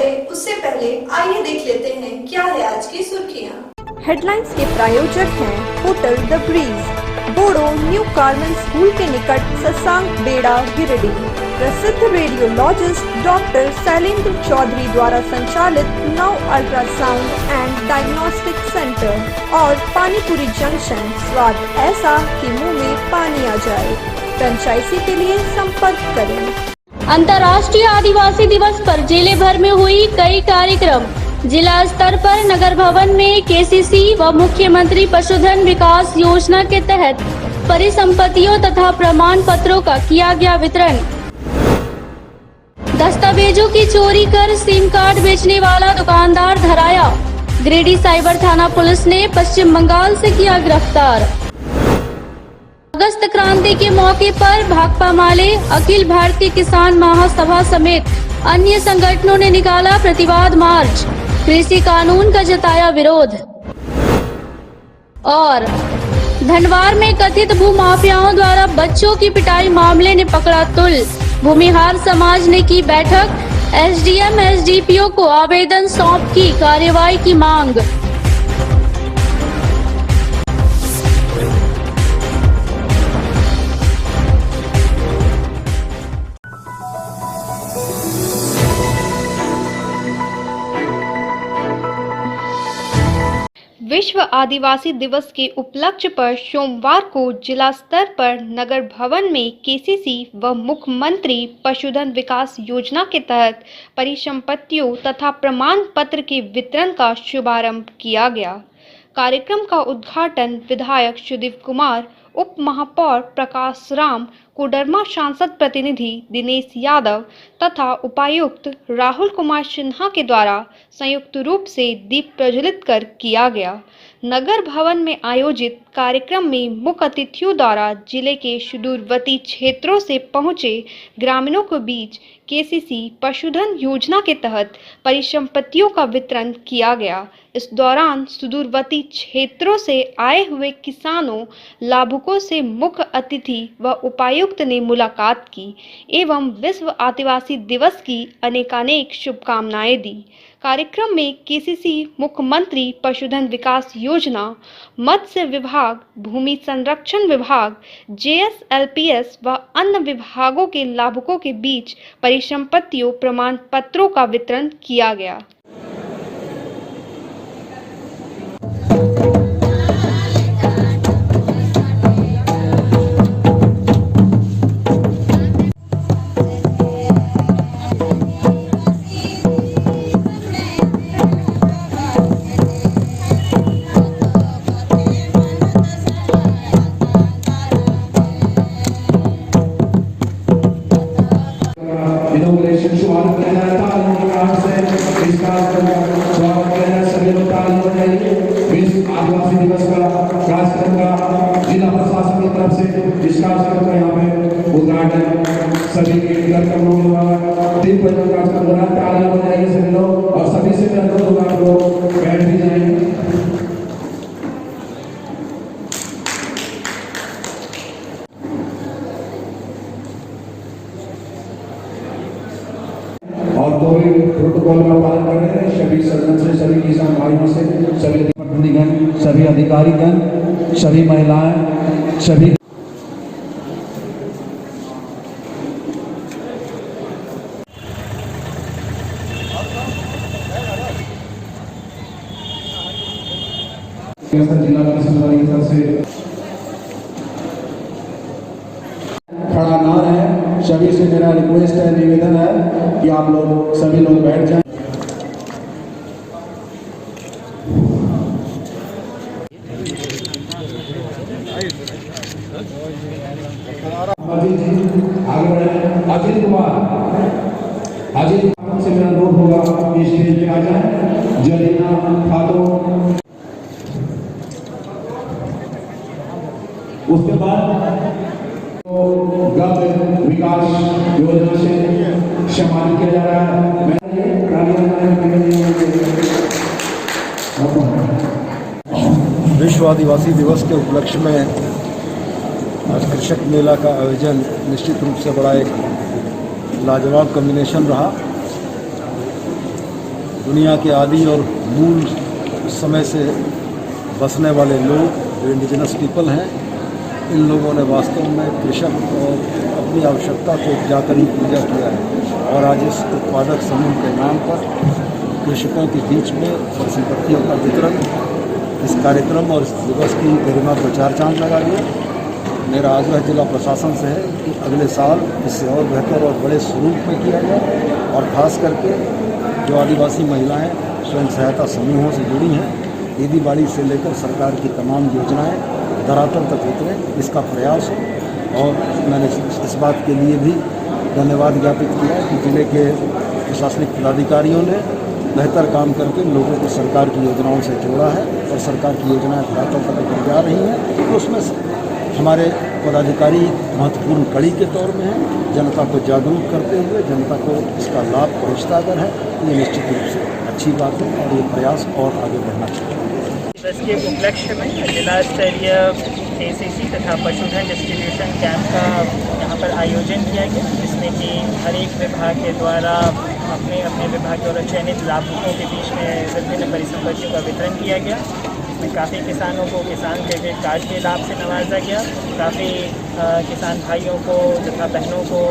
करें उससे पहले आइए देख लेते हैं क्या है आज की सुर्खियां। हेडलाइंस के प्रायोजक हैं hotel the breeze, Bodo new Carmel school के निकट ससांग बेड़ा गिरिडीह। प्रसिद्ध रेडियोलॉजिस्ट डॉक्टर शैलेंद्र चौधरी द्वारा संचालित नव अल्ट्रासाउंड एंड डायग्नोस्टिक सेंटर और पानीपुरी जंक्शन, स्वाद ऐसा कि मुंह में पानी आ जाए। फ्रेंचाइजी के लिए संपर्क करें। अंतर्राष्ट्रीय आदिवासी दिवस पर जिले भर में हुई कई कार्यक्रम। जिला स्तर पर नगर भवन में केसीसी व मुख्यमंत्री पशुधन विकास योजना के तहत परिसंपत्तियों तथा प्रमाण पत्रों का किया गया वितरण। दस्तावेजों की चोरी कर सिम कार्ड बेचने वाला दुकानदार धराया। गिरिडीह साइबर थाना पुलिस ने पश्चिम बंगाल से किया गिरफ्तार। अगस्त क्रांति के मौके पर भाकपा माले, अखिल भारतीय किसान महासभा समेत अन्य संगठनों ने निकाला प्रतिवाद मार्च। कृषि कानून का जताया विरोध। और धनवार में कथित भूमाफियाओं द्वारा बच्चों की पिटाई मामले ने पकड़ा तुल। भूमिहार समाज ने की बैठक। एसडीएम एसडीपीओ को आवेदन सौंप की कार्रवाई की मांग। विश्व आदिवासी दिवस के उपलक्ष्य पर सोमवार को जिला स्तर पर नगर भवन में केसीसी व मुख्यमंत्री पशुधन विकास योजना के तहत परिसंपत्तियों तथा प्रमाण पत्र के वितरण का शुभारंभ किया गया। कार्यक्रम का उद्घाटन विधायक सुदीप कुमार, उप महापौर प्रकाश राम, कोडरमा सांसद प्रतिनिधि दिनेश यादव तथा उपायुक्त राहुल कुमार सिन्हा के द्वारा संयुक्त रूप से दीप प्रज्वलित कर किया गया। नगर भवन में आयोजित कार्यक्रम में मुख्य अतिथियों द्वारा जिले के सुदूरवर्ती क्षेत्रों से पहुंचे ग्रामीणों के बीच केसीसी पशुधन योजना के तहत परिसंपत्तियों का वितरण किया गया। इस दौरान सुदूरवर्ती क्षेत्रों से आए हुए किसानों, लाभुकों से मुख्य अतिथि व उपायुक्त ने मुलाकात की एवं विश्व आदिवासी दिवस की अनेकानेक शुभकामनाएं दी। कार्यक्रम में केसीसी मुख्यमंत्री पशुधन विकास योजना, मत्स्य विभाग, भूमि संरक्षण विभाग, जेएसएलपीएस व अन्य विभागों के लाभुकों के बीच परिसंपत्तियों प्रमाण पत्रों का वितरण किया गया। इनोग्रेशन शुभारंभ किया जा रहा है। इसका स्वागत किया जाए, सभी लोग ताली बजाइए। विश्व आदिवासी दिवस का कार्यक्रम का जिला प्रशासन की तरफ से इस कार्यक्रम का यहाँ पे उद्घाटन सभी के कार्यक्रमों के द्वारा 3 बजे का कार्यक्रम ताली बजाइए सभी लोग, और सभी से अनुरोध होगा आप लोग बैठ भी जाएंगे। और कोविड प्रोटोकॉल का पालन कर रहे हैं। सभी सदन से, सभी किसान भाइयों से, सभी प्रतिनिधिगण, सभी अधिकारीगण, सभी महिलाएं, सभी जिला परिषद की तरफ से खड़ा ना रहे। सभी से मेरा रिक्वेस्ट है, निवेदन है कि आप लोग सभी लोग बैठ जाएं। अजीत कुमार से मेरा अनुरोध होगा कि स्टेज पे आ जाए। जलीना खातून, उसके बाद गव्य विकास योजना से सम्मानित किया जा रहा है। विश्व आदिवासी दिवस के उपलक्ष्य में आज कृषक मेला का आयोजन निश्चित रूप से बड़ा एक लाजवाब कॉम्बिनेशन रहा। दुनिया के आदि और मूल समय से बसने वाले लोग जो इंडिजिनस पीपल हैं, इन लोगों ने वास्तव में कृषक और अपनी आवश्यकता को जाकर ही पूजा किया है। और आज इस उत्पादक समूह के नाम पर कृषकों के बीच में संपत्तियों का वितरण, इस कार्यक्रम और इस दिवस की गरिमा को चार चांद लगा दिया। मेरा आग्रह जिला प्रशासन से है कि अगले साल इससे और बेहतर और बड़े स्वरूप में किया जाए, और ख़ास करके जो आदिवासी महिलाएं स्वयं सहायता समूहों से जुड़ी हैं, खेती बाड़ी से लेकर सरकार की तमाम योजनाएं धरातल तक उतरे, इसका प्रयास हो। और मैंने इस बात के लिए भी धन्यवाद ज्ञापित किया कि जिले के प्रशासनिक पदाधिकारियों ने बेहतर काम करके लोगों को सरकार की योजनाओं से जोड़ा है, और सरकार की योजनाएं धरातल तक उतर जा रही हैं। तो उसमें हमारे पदाधिकारी महत्वपूर्ण कड़ी के तौर में हैं। जनता को जागरूक करते हुए जनता को इसका लाभ पहुँचता अगर है, ये निश्चित रूप से अच्छी बात है, और ये प्रयास और आगे बढ़ना चाहिए। दिवस के उपलक्ष्य में जिला स्तरीय KCC तथा पशुधन डिस्ट्रीब्यूशन कैंप का यहाँ पर आयोजन किया गया, जिसमें कि हर एक विभाग के द्वारा अपने अपने विभाग द्वारा चयनित लाभुकों के बीच में विभिन्न परिसंपत्तियों का वितरण किया गया। इसमें काफ़ी किसानों को किसान क्रेडिट कार्ड के लाभ से नवाजा गया। काफ़ी किसान भाइयों को तथा बहनों को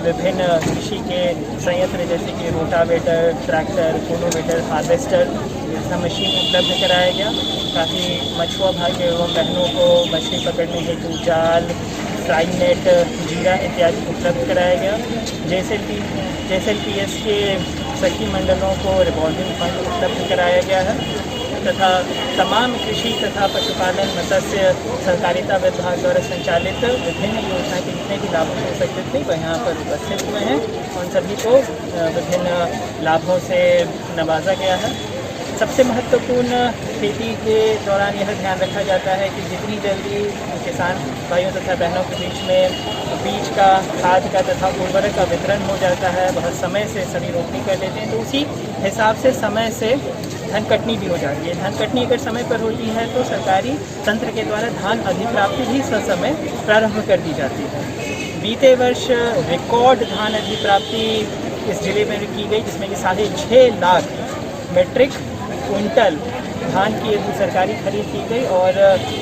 विभिन्न कृषि के संयंत्र जैसे कि रोटावेटर, ट्रैक्टर, कोनोवेटर, हार्वेस्टर जैसा मशीन उपलब्ध कराया गया। काफ़ी मछुआ भाई एवं बहनों को मछली पकड़ने हेतु जाल, फ्राई नेट, जीरा इत्यादि उपलब्ध कराया गया। JSLPS के सखी मंडलों को रिवॉल्विंग फंड उपलब्ध कराया गया है, तथा तमाम कृषि तथा पशुपालन, मत्स्य सहकारिता विभाग द्वारा संचालित विभिन्न योजना के जितने भी लाभ हो सकते थे वह यहाँ पर उपस्थित हुए हैं। उन सभी को विभिन्न लाभों से नवाजा गया है। सबसे महत्वपूर्ण खेती के दौरान यह ध्यान रखा जाता है कि जितनी जल्दी किसान भाइयों तथा बहनों के बीच में बीज का, खाद का तथा उर्वरक का वितरण हो जाता है, बहुत समय से सभी रोपनी कर लेते हैं, तो उसी हिसाब से समय से धन कटनी भी हो जाती है। धन कटनी अगर समय पर होती है तो सरकारी तंत्र के द्वारा धान अधिप्राप्ति भी ससमय प्रारंभ कर दी जाती है। बीते वर्ष रिकॉर्ड धान अधिप्राप्ति इस जिले में की गई, जिसमें कि 6.5 लाख मीट्रिक क्विंटल धान की सरकारी खरीद की गई, और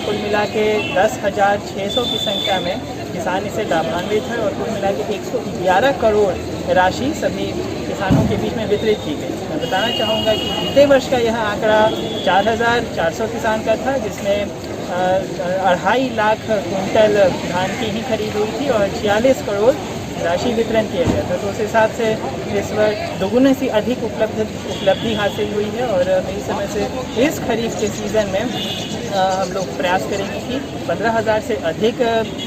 कुल मिला के 10,600 की संख्या में किसान इससे लाभान्वित है, और कुल मिला के 111 करोड़ राशि सभी किसानों के बीच में वितरित की गई। मैं बताना चाहूँगा कि बीते वर्ष का यह आंकड़ा 4,400 किसान का था, जिसमें 2.5 लाख क्विंटल धान की ही खरीद हुई थी और 46 करोड़ राशि वितरण किया गया था। तो उस हिसाब से इस वर्ष दोगुने से अधिक उपलब्धि हासिल हुई है, और मेरी समझ से इस खरीफ के सीज़न में हम लोग प्रयास करेंगे कि 15,000 से अधिक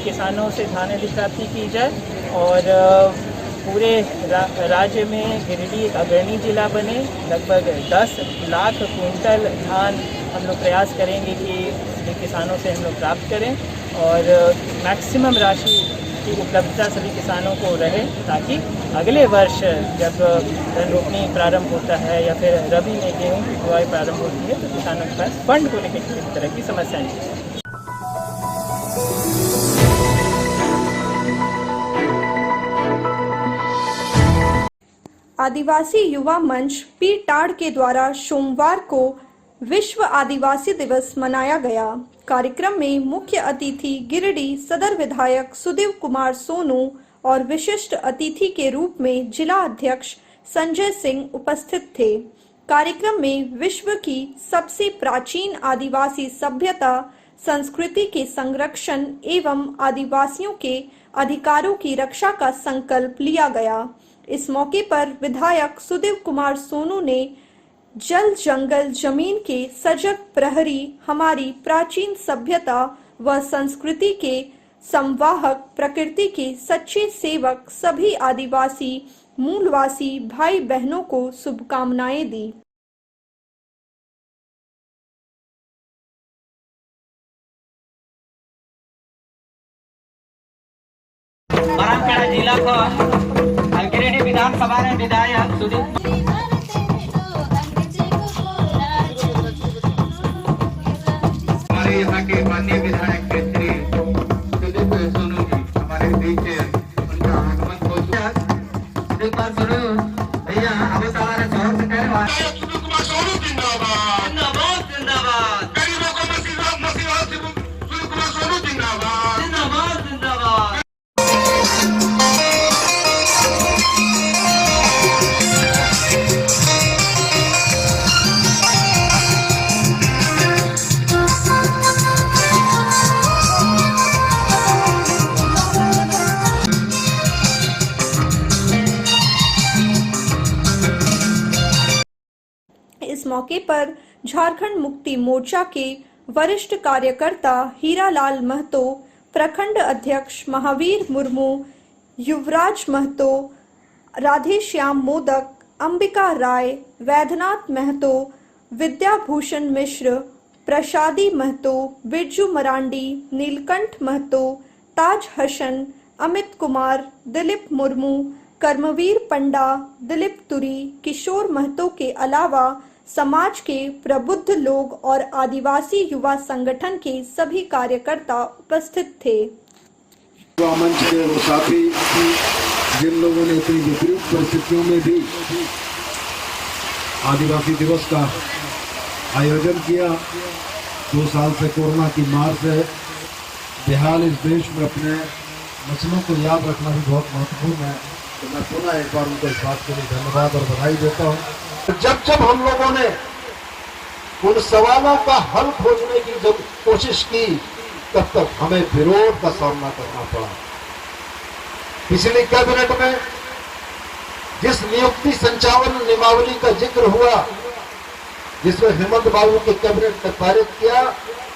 किसानों से धान अधिप्राप्ति की जाए, और पूरे राज्य में गिरिडीह एक अग्रणी जिला बने। लगभग 10 लाख क्विंटल धान हम लोग प्रयास करेंगे कि किसानों से हम लोग प्राप्त करें, और मैक्सिमम राशि की उपलब्धता सभी किसानों को रहे, ताकि अगले वर्ष जब धन रोपनी प्रारंभ होता है या फिर रबी में गेहूँ की बुआई प्रारंभ होती है तो किसानों के पास फंड को लेकर किसी तरह की समस्या नहीं है। आदिवासी युवा मंच पीटाड़ के द्वारा सोमवार को विश्व आदिवासी दिवस मनाया गया। कार्यक्रम में मुख्य अतिथि गिरिडीह सदर विधायक सुदेव कुमार सोनू और विशिष्ट अतिथि के रूप में जिला अध्यक्ष संजय सिंह उपस्थित थे। कार्यक्रम में विश्व की सबसे प्राचीन आदिवासी सभ्यता संस्कृति के संरक्षण एवं आदिवासियों के अधिकारों की रक्षा का संकल्प लिया गया। इस मौके पर विधायक सुदेव कुमार सोनू ने जल जंगल जमीन के सजग प्रहरी, हमारी प्राचीन सभ्यता व संस्कृति के संवाहक, प्रकृति के सच्चे सेवक सभी आदिवासी मूलवासी भाई बहनों को शुभकामनाएं दी। बरामखेड़ा जिला का गिरिडीह विधानसभा में विधायक सुदीप यहाँ के माननीय विधायक श्री सुदीप सोनू जी हमारे बीच उनका आगमन हो चुका है। सुदीप सोनू भैया अब सवाल जोर से कहने सुनील कुमार सोनू जिंदाबाद जिंदाबाद जिंदाबाद गरीबों को मसीहा सुनील कुमार सोनू जिंदाबाद जिंदाबाद जिंदाबाद। इस मौके पर झारखंड मुक्ति मोर्चा के वरिष्ठ कार्यकर्ता हीरालाल महतो, प्रखंड अध्यक्ष महावीर मुर्मू, युवराज महतो, राधेश्याम मोदक, अंबिका राय, वैद्यनाथ महतो, विद्याभूषण मिश्र, प्रसादी महतो, बिरजू मरांडी, नीलकंठ महतो, ताज हसन, अमित कुमार, दिलीप मुर्मू, कर्मवीर पंडा, दिलीप तुरी, किशोर महतो के अलावा समाज के प्रबुद्ध लोग और आदिवासी युवा संगठन के सभी कार्यकर्ता उपस्थित थे। मंच के वो साथी जिन लोगों ने इतनी विपरीत परिस्थितियों में भी आदिवासी दिवस का आयोजन किया। 2 साल से कोरोना की मार से बेहाल इस देश में अपने मसलों को याद रखना भी बहुत महत्वपूर्ण है। तो मैं पुनः एक बार उनको इस बात के लिए धन्यवाद और बधाई देता हूँ। जब हम लोगों ने उन सवालों का हल खोजने की जब कोशिश की, तब तक हमें विरोध का सामना करना पड़ा। पिछली कैबिनेट में जिस नियुक्ति संचालन नियमावली का जिक्र हुआ, जिसमें हेमंत बाबू के कैबिनेट ने पारित किया,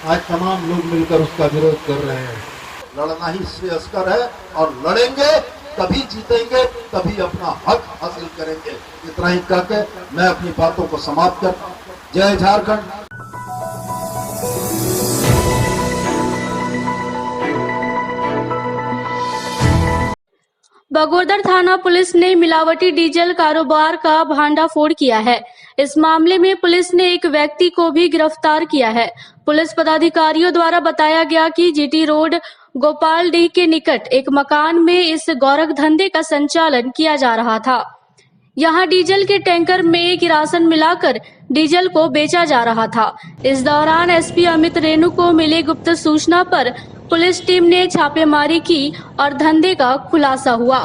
आज तमाम लोग मिलकर उसका विरोध कर रहे हैं। लड़ना ही श्रेयस्कर है और लड़ेंगे तभी जीतेंगे, तभी अपना हक हासिल करेंगे। इतना ही कहकर मैं अपनी बातों को समाप्त करता हूं। जय झारखंड। बगोदर थाना पुलिस ने मिलावटी डीजल कारोबार का भांडाफोड़ किया है। इस मामले में पुलिस ने एक व्यक्ति को भी गिरफ्तार किया है। पुलिस पदाधिकारियों द्वारा बताया गया कि जीटी रोड गोपालडीह के निकट एक मकान में इस गौरख धंधे का संचालन किया जा रहा था। यहां डीजल के टैंकर में किरासन मिलाकर डीजल को बेचा जा रहा था। इस दौरान एसपी अमित रेणु को मिली गुप्त सूचना पर पुलिस टीम ने छापेमारी की और धंधे का खुलासा हुआ।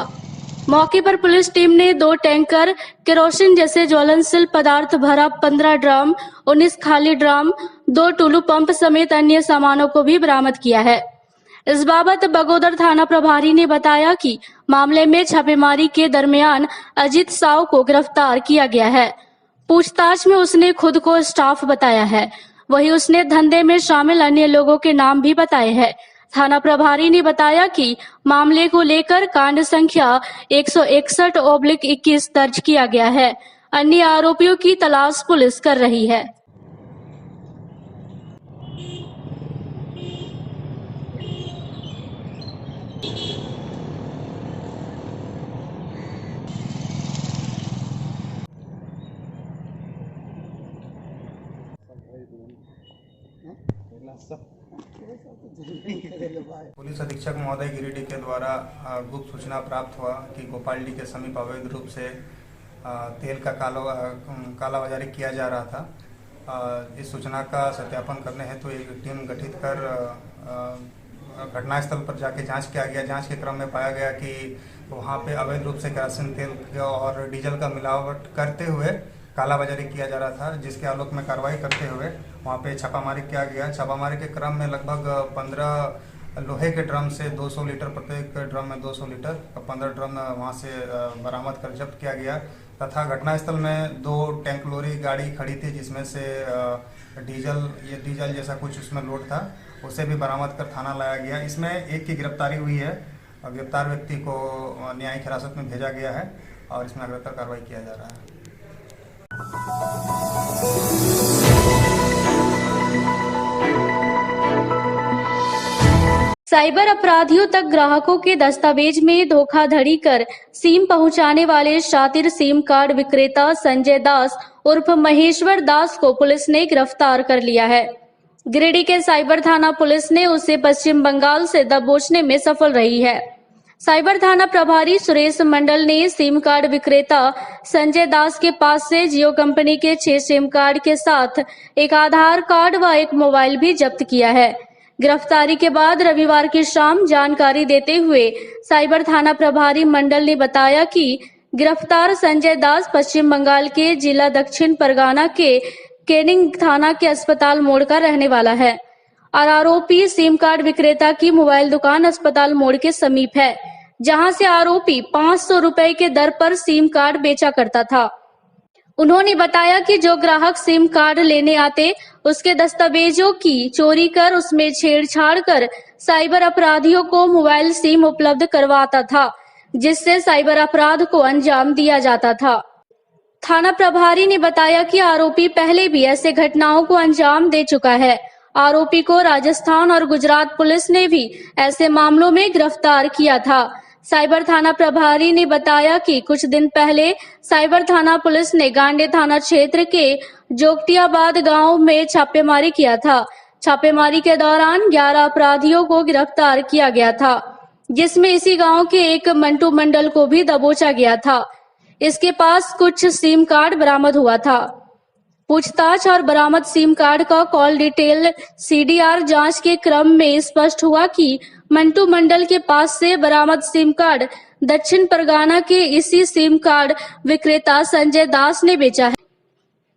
मौके पर पुलिस टीम ने 2 टैंकर केरोसिन जैसे ज्वलनशील पदार्थ भरा 15 ड्रम, 19 खाली ड्रम, 2 टुल्लू पंप समेत अन्य सामानों को भी बरामद किया है। इस बाबत बगोदर थाना प्रभारी ने बताया कि मामले में छापेमारी के दरमियान अजीत साव को गिरफ्तार किया गया है। पूछताछ में उसने खुद को स्टाफ बताया है। वहीं उसने धंधे में शामिल अन्य लोगों के नाम भी बताए हैं। थाना प्रभारी ने बताया कि मामले को लेकर कांड संख्या 161/21 दर्ज किया गया है। अन्य आरोपियों की तलाश पुलिस कर रही है। पुलिस अधीक्षक महोदय गिरिडीह के द्वारा गुप्त सूचना प्राप्त हुआ कि गोपालडीह के समीप अवैध रूप से तेल का कालाबाजारी किया जा रहा था। इस सूचना का सत्यापन करने हेतु एक टीम गठित कर घटनास्थल पर जाके जांच किया गया। जांच के क्रम में पाया गया कि वहां पे अवैध रूप से केरोसिन तेल और डीजल का मिलावट करते हुए कालाबाजारी किया जा रहा था, जिसके आलोक में कार्रवाई करते हुए वहाँ पे छापामारी किया गया। छापामारी के क्रम में लगभग 15 लोहे के ड्रम से 200 लीटर, प्रत्येक ड्रम में 200 लीटर, 15 ड्रम वहाँ से बरामद कर जब्त किया गया तथा घटनास्थल में 2 टैंक लॉरी गाड़ी खड़ी थी, जिसमें से डीजल जैसा कुछ उसमें लोड था, उसे भी बरामद कर थाना लाया गया। इसमें एक की गिरफ्तारी हुई है और गिरफ्तार व्यक्ति को न्यायिक हिरासत में भेजा गया है और इसमें अग्रतर कार्रवाई किया जा रहा है। साइबर अपराधियों तक ग्राहकों के दस्तावेज में धोखाधड़ी कर सिम पहुंचाने वाले शातिर सिम कार्ड विक्रेता संजय दास उर्फ महेश्वर दास को पुलिस ने गिरफ्तार कर लिया है। गिरिडीह के साइबर थाना पुलिस ने उसे पश्चिम बंगाल से दबोचने में सफल रही है। साइबर थाना प्रभारी सुरेश मंडल ने सिम कार्ड विक्रेता संजय दास के पास से जियो कंपनी के 6 सिम कार्ड के साथ एक आधार कार्ड व एक मोबाइल भी जब्त किया है। गिरफ्तारी के बाद रविवार की शाम जानकारी देते हुए साइबर थाना प्रभारी मंडल ने बताया कि गिरफ्तार संजय दास पश्चिम बंगाल के जिला दक्षिण परगना के कैनिंग थाना के अस्पताल मोड़ का रहने वाला है और आरोपी सिम कार्ड विक्रेता की मोबाइल दुकान अस्पताल मोड़ के समीप है, जहां से आरोपी 500 रुपए के दर पर सिम कार्ड बेचा करता था। उन्होंने बताया कि जो ग्राहक सिम कार्ड लेने आते उसके दस्तावेजों की चोरी कर उसमें छेड़छाड़ कर साइबर अपराधियों को मोबाइल सिम उपलब्ध करवाता था, जिससे साइबर अपराध को अंजाम दिया जाता था। थाना प्रभारी ने बताया कि आरोपी पहले भी ऐसे घटनाओं को अंजाम दे चुका है। आरोपी को राजस्थान और गुजरात पुलिस ने भी ऐसे मामलों में गिरफ्तार किया था। साइबर थाना प्रभारी ने बताया कि कुछ दिन पहले साइबर थाना पुलिस ने गांडे थाना क्षेत्र के जोगटियाबाद गांव में छापेमारी किया था। छापेमारी के दौरान 11 अपराधियों को गिरफ्तार किया गया था, जिसमें इसी गांव के एक मंटू मंडल को भी दबोचा गया था। इसके पास कुछ सिम कार्ड बरामद हुआ था। पूछताछ और बरामद सिम कार्ड का कॉल डिटेल सीडीआर जांच के क्रम में स्पष्ट हुआ कि मंटू मंडल के पास से बरामद सिम कार्ड दक्षिण परगना के इसी सिम कार्ड विक्रेता संजय दास ने बेचा है।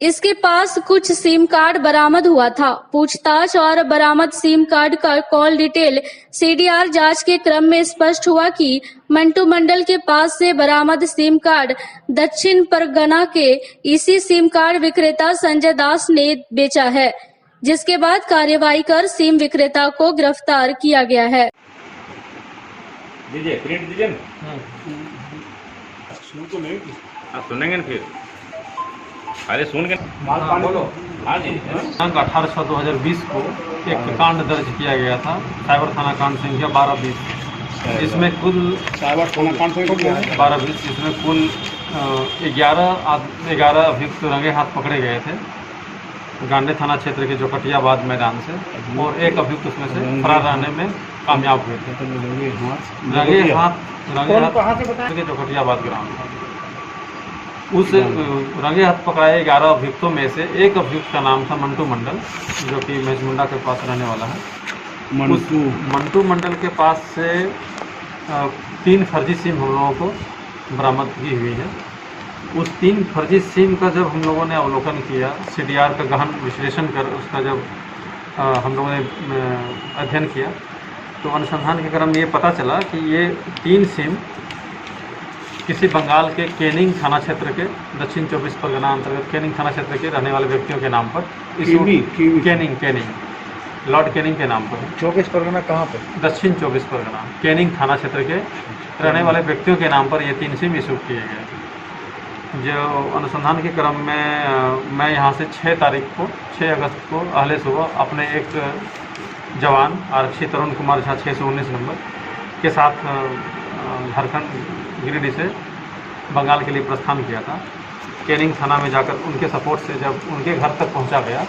इसके पास कुछ सिम कार्ड बरामद हुआ था। पूछताछ और बरामद सिम कार्ड का कॉल डिटेल सीडीआर जांच के क्रम में स्पष्ट हुआ कि मंटू मंडल के पास से बरामद सिम कार्ड दक्षिण परगना के इसी सिम कार्ड विक्रेता संजय दास ने बेचा है, जिसके बाद कार्यवाही कर सिम विक्रेता को गिरफ्तार किया गया है। दीजिए प्रिंट दीजिए ना। आप सुनेंगे ना फिर अरे सुन के बोलो। हाँ जी। दिनांक 18/6/2020 को एक कांड दर्ज किया गया था, साइबर थाना कांड संख्या 1220। इसमें कुल साइबर थाना कांड संख्या 1220, इसमें कुल 11 अभियुक्त रंगे हाथ पकड़े गए थे गांडे थाना क्षेत्र के जोगटियाबाद मैदान से, और एक अभियुक्त उसमें से फरार रहने में कामयाब हुए थे। रंगे हाथ के जोगटियाबाद ग्राम। उस रंगे हाथ पकड़ाए 11 अभियुक्तों में से एक अभियुक्त का नाम था मंटू मंडल, जो कि मेजमुंडा के पास रहने वाला है। उस मंटू मंडल के पास से 3 फर्जी सिम हम लोगों को बरामद की हुई है। उस 3 फर्जी सिम का जब हम लोगों ने अवलोकन किया, सीडीआर का गहन विश्लेषण कर उसका जब हम लोगों ने अध्ययन किया, तो अनुसंधान के क्रम में ये पता चला कि ये 3 सिम किसी बंगाल के कैनिंग थाना क्षेत्र के दक्षिण 24 परगना अंतर्गत कैनिंग थाना क्षेत्र के रहने वाले व्यक्तियों के नाम पर, कैनिंग लॉर्ड कैनिंग के नाम पर। 24 परगना कहाँ पर? दक्षिण 24 परगना कैनिंग थाना क्षेत्र के रहने वाले व्यक्तियों के नाम पर ये 3 सिम इशू किए गए। जो अनुसंधान के क्रम में मैं यहाँ से 6 अगस्त को अहले सुबह अपने एक जवान आरक्षी तरुण कुमार झा 619 नंबर के साथ झारखंड गिरिडीह से बंगाल के लिए प्रस्थान किया था। कैनिंग थाना में जाकर उनके सपोर्ट से जब उनके घर तक पहुंचा गया,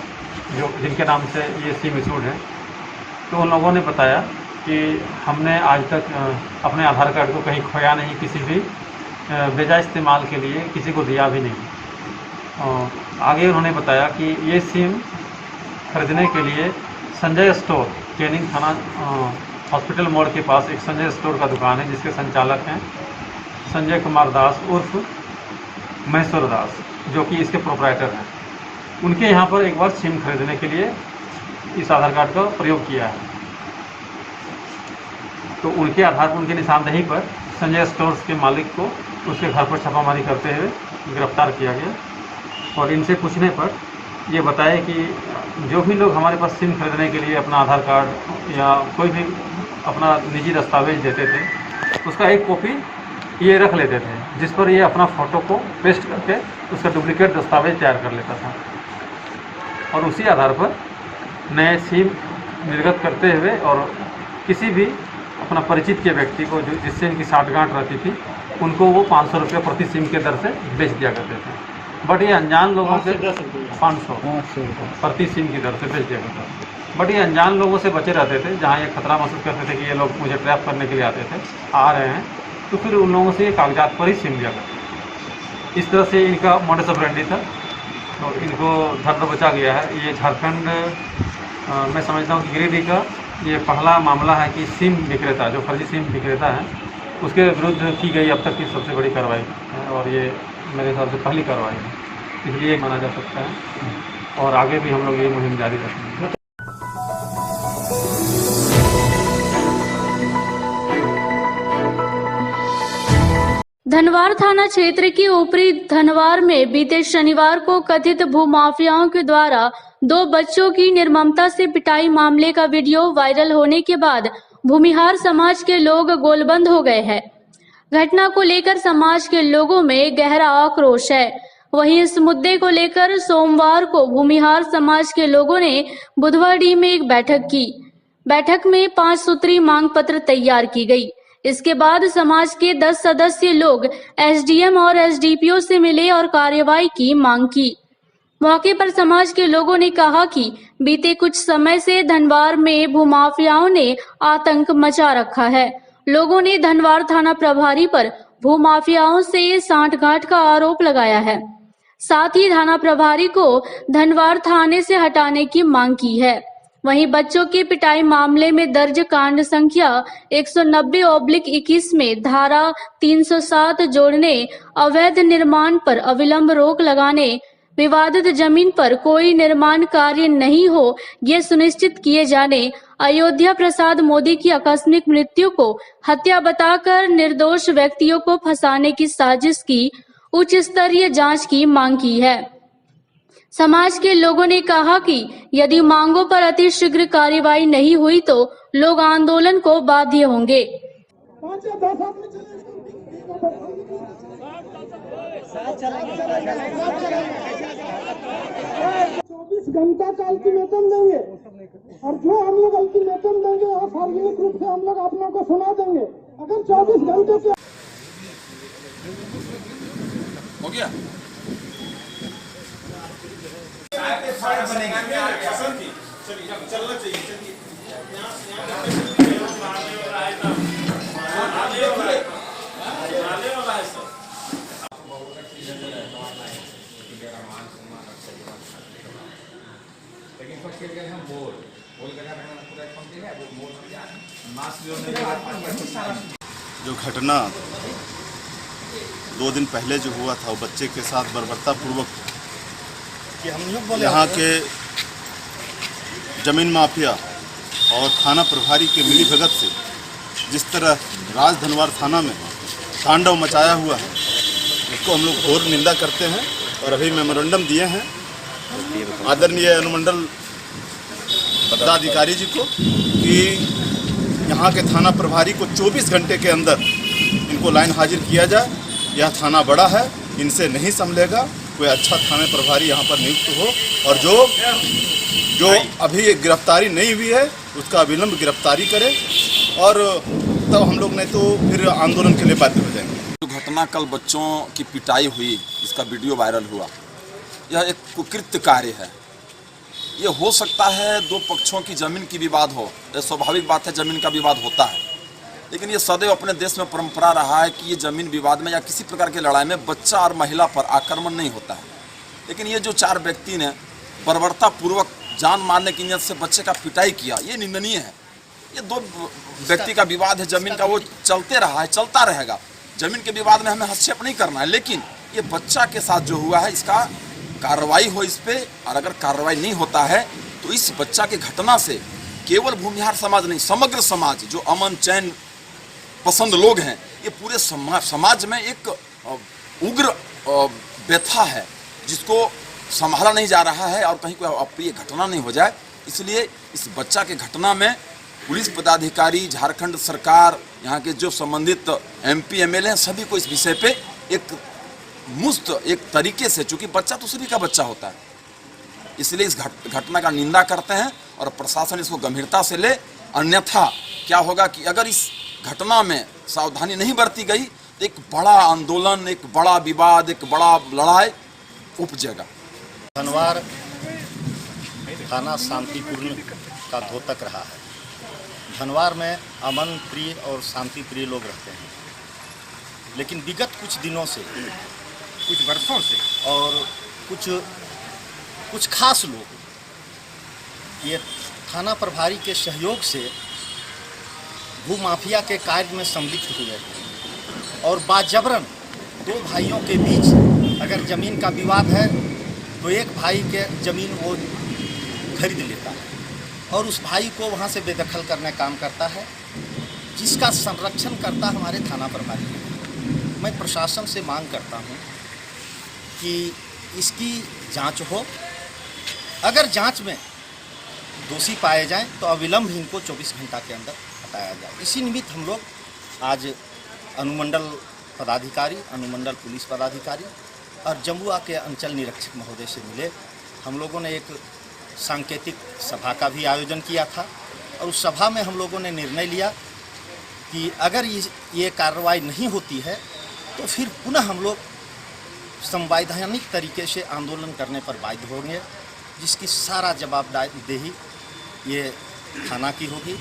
जो जिनके नाम से ये सिम इशूड है, तो उन लोगों ने बताया कि हमने आज तक अपने आधार कार्ड को कहीं खोया नहीं, किसी भी बेजा इस्तेमाल के लिए किसी को दिया भी नहीं। आगे उन्होंने बताया कि ये सिम खरीदने के लिए संजय स्टोर, कैनिंग थाना हॉस्पिटल मोड़ के पास एक संजय स्टोर का दुकान है, जिसके संचालक हैं संजय कुमार दास उर्फ महेश्वर दास, जो कि इसके प्रोप्राइटर हैं। उनके यहाँ पर एक बार सिम खरीदने के लिए इस आधार कार्ड का प्रयोग किया है। तो उनके आधार पर, उनके निशानदेही पर संजय स्टोर्स के मालिक को उसके घर पर छापामारी करते हुए गिरफ्तार किया गया, और इनसे पूछने पर ये बताया कि जो भी लोग हमारे पास सिम खरीदने के लिए अपना आधार कार्ड या कोई भी अपना निजी दस्तावेज देते थे, उसका एक कॉपी ये रख लेते थे, जिस पर ये अपना फ़ोटो को पेस्ट करके उसका डुप्लीकेट दस्तावेज तैयार कर लेता था, और उसी आधार पर नए सिम निर्गत करते हुए और किसी भी अपना परिचित के व्यक्ति को जो जिससे इनकी साठगांठ रहती थी, उनको वो 500 रुपये प्रति सिम के दर से बेच दिया करते थे। बट ये अनजान लोगों से 500 प्रति सिम की दर से बेच दिया करता था। बट ये अनजान लोगों से बचे रहते थे, जहाँ ये खतरा महसूस करते थे कि ये लोग मुझे ट्रैप करने के लिए आते थे, आ रहे हैं, तो फिर उन लोगों से ये कागजात पर ही सिम लिया करते। इस तरह से इनका मोडस ऑपरेंडी था और इनको धर बचा गया है। ये झारखंड मैं समझता हूँ कि गिरिडीह का ये पहला मामला है कि सिम विक्रेता, जो फर्जी सिम विक्रेता है, उसके विरुद्ध की गई अब तक की सबसे बड़ी कार्रवाई है और ये मेरे हिसाब से पहली कार्रवाई है, इसलिए माना जा सकता है और आगे भी हम लोग ये मुहिम जारी रखेंगे। धनवार थाना क्षेत्र के ऊपरी धनवार में बीते शनिवार को कथित भूमाफियाओं के द्वारा 2 बच्चों की निर्ममता से पिटाई मामले का वीडियो वायरल होने के बाद भूमिहार समाज के लोग गोलबंद हो गए हैं। घटना को लेकर समाज के लोगों में गहरा आक्रोश है। वहीं इस मुद्दे को लेकर सोमवार को भूमिहार समाज के लोगों ने बुधवारडीह में एक बैठक की। बैठक में 5 सूत्री मांग पत्र तैयार की गई। इसके बाद समाज के 10 सदस्य लोग एसडीएम और एसडीपीओ से मिले और कार्रवाई की मांग की। मौके पर समाज के लोगों ने कहा कि बीते कुछ समय से धनवार में भूमाफियाओं ने आतंक मचा रखा है। लोगों ने धनवार थाना प्रभारी पर भूमाफियाओं से सांठगांठ का आरोप लगाया है। साथ ही थाना प्रभारी को धनवार थाने से हटाने की मांग की है। वहीं बच्चों की पिटाई मामले में दर्ज कांड संख्या 190/21 में धारा 307 जोड़ने, अवैध निर्माण पर अविलंब रोक लगाने, विवादित जमीन पर कोई निर्माण कार्य नहीं हो ये सुनिश्चित किए जाने, अयोध्या प्रसाद मोदी की आकस्मिक मृत्यु को हत्या बताकर निर्दोष व्यक्तियों को फंसाने की साजिश की उच्च स्तरीय जांच की मांग की है। समाज के लोगों ने कहा कि यदि मांगों पर अतिशीघ्र कार्रवाई नहीं हुई तो लोग आंदोलन को बाध्य होंगे। 24 घंटा का अल्टीमेटम देंगे और जो हम लोग अल्टीमेटम देंगे और सार्वजनिक रूप से हम लोग आप लोगों को सुना देंगे। अगर 24 घंटे से हो गया चलना चाहिए। जो घटना 2 दिन पहले जो हुआ था वो बच्चे के साथ बर्बरता पूर्वक यहाँ के जमीन माफिया और थाना प्रभारी के मिली भगत से जिस तरह राज धनवार थाना में तांडव मचाया हुआ है, उसको हम लोग घोर निंदा करते हैं और अभी मेमोरेंडम दिए हैं आदरणीय अनुमंडल पदाधिकारी जी को कि यहाँ के थाना प्रभारी को 24 घंटे के अंदर इनको लाइन हाजिर किया जाए। यह थाना बड़ा है, इनसे नहीं संभलेगा, कोई अच्छा थाना प्रभारी यहाँ पर नियुक्त हो और जो अभी गिरफ्तारी नहीं हुई है उसका अविलंब गिरफ्तारी करे और तब हम लोग नहीं तो फिर आंदोलन के लिए बाध्य हो जाएंगे। जो घटना कल बच्चों की पिटाई हुई, जिसका वीडियो वायरल हुआ, यह एक कुकृत्य कार्य है। ये हो सकता है 2 पक्षों की जमीन की विवाद हो, यह स्वाभाविक बात है, जमीन का विवाद होता है, लेकिन ये सदैव अपने देश में परंपरा रहा है कि ये जमीन विवाद में या किसी प्रकार की लड़ाई में बच्चा और महिला पर आक्रमण नहीं होता है। लेकिन ये जो 4 व्यक्ति ने बर्बरतापूर्वक जान मारने की नीयत से बच्चे का पिटाई किया, ये निंदनीय है। ये 2 व्यक्ति का विवाद है जमीन का, वो चलते रहा है, चलता रहेगा। जमीन के विवाद में हमें हस्तक्षेप नहीं करना है, लेकिन ये बच्चा के साथ जो हुआ है इसका कार्रवाई हो इस पर, और अगर कार्रवाई नहीं होता है तो इस बच्चा की घटना से केवल भूमिहार समाज नहीं, समग्र समाज जो अमन चैन पसंद लोग हैं, ये पूरे समाज में एक उग्र व्यथा है जिसको संभाला नहीं जा रहा है और कहीं कोई अप्रिय घटना नहीं हो जाए। इसलिए इस बच्चा के घटना में पुलिस पदाधिकारी, झारखंड सरकार, यहाँ के जो संबंधित MP MLA हैं, सभी को इस विषय पे एक मुस्त एक तरीके से, चूँकि बच्चा तो सभी का बच्चा होता है, इसलिए इस घटना का निंदा करते हैं और प्रशासन इसको गंभीरता से ले। अन्यथा क्या होगा कि अगर इस घटना में सावधानी नहीं बरती गई तो एक बड़ा आंदोलन, एक बड़ा विवाद, एक बड़ा लड़ाई उपजेगा। धनवार थाना शांतिपूर्ण का द्योतक रहा है। धनवार में अमन प्रिय और शांति प्रिय लोग रहते हैं, लेकिन विगत कुछ दिनों से, कुछ वर्षों से और कुछ खास लोग ये थाना प्रभारी के सहयोग से भूमाफिया के कार्य में सम्मिलित हुए हैं और बाजबरन दो भाइयों के बीच अगर ज़मीन का विवाद है तो एक भाई के ज़मीन वो खरीद लेता है और उस भाई को वहाँ से बेदखल करने काम करता है, जिसका संरक्षण करता हमारे थाना प्रभारी। मैं प्रशासन से मांग करता हूँ कि इसकी जांच हो, अगर जांच में दोषी पाए जाएं तो अविलंब इनको 24 घंटा के अंदर हटाया जाए। इसी निमित्त हम लोग आज अनुमंडल पदाधिकारी, अनुमंडल पुलिस पदाधिकारी और जमुआ के अंचल निरीक्षक महोदय से मिले। हम लोगों ने एक सांकेतिक सभा का भी आयोजन किया था और उस सभा में हम लोगों ने निर्णय लिया कि अगर ये कार्रवाई नहीं होती है तो फिर पुनः हम लोग संवैधानिक तरीके से आंदोलन करने पर बाध्य होंगे, जिसकी सारा जवाबदेही ये थाना की होगी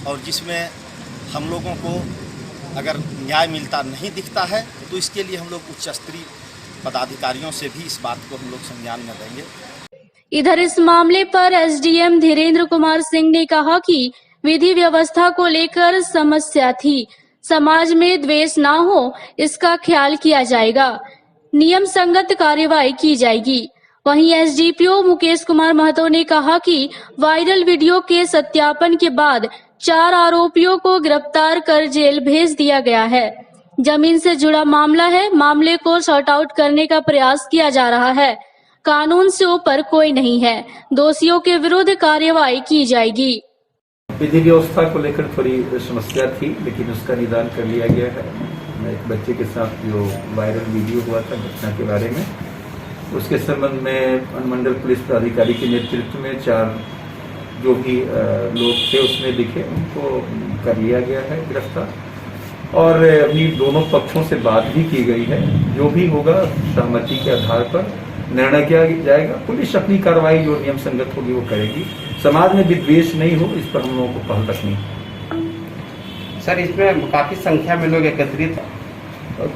और जिसमें हम लोगों को अगर न्याय मिलता नहीं दिखता है तो इसके लिए हम लोग उच्च स्तरीय पदाधिकारियों से भी इस बात को हम लोग संज्ञान में लेंगे। इधर इस मामले पर एसडीएम धीरेन्द्र कुमार सिंह ने कहा कि विधि व्यवस्था को लेकर समस्या थी, समाज में द्वेष ना हो इसका ख्याल किया जाएगा, नियम संगत कार्रवाई की जाएगी। वहीं एसडीपीओ मुकेश कुमार महतो ने कहा कि वायरल वीडियो के सत्यापन के बाद 4 आरोपियों को गिरफ्तार कर जेल भेज दिया गया है। जमीन से जुड़ा मामला है, मामले को सॉर्ट आउट करने का प्रयास किया जा रहा है। कानून से ऊपर कोई नहीं है, दोषियों के विरुद्ध कार्रवाई की जाएगी। विधि व्यवस्था को लेकर थोड़ी समस्या थी, लेकिन उसका निदान कर लिया गया है। एक बच्चे के साथ जो वायरल वीडियो हुआ था घटना के बारे में, उसके संबंध में अनुमंडल पुलिस पदाधिकारी के नेतृत्व में 4 जो भी लोग थे उसमें दिखे, उनको कर लिया गया है गिरफ्तार और अभी दोनों पक्षों से बात भी की गई है। जो भी होगा सहमति के आधार पर निर्णय किया जाएगा। पुलिस अपनी कार्रवाई जो नियम संगत होगी वो करेगी। समाज में विद्वेष नहीं हो, इस पर हम लोगों को पहल रखनी है। सर, इसमें काफी संख्या में लोग एकत्रित,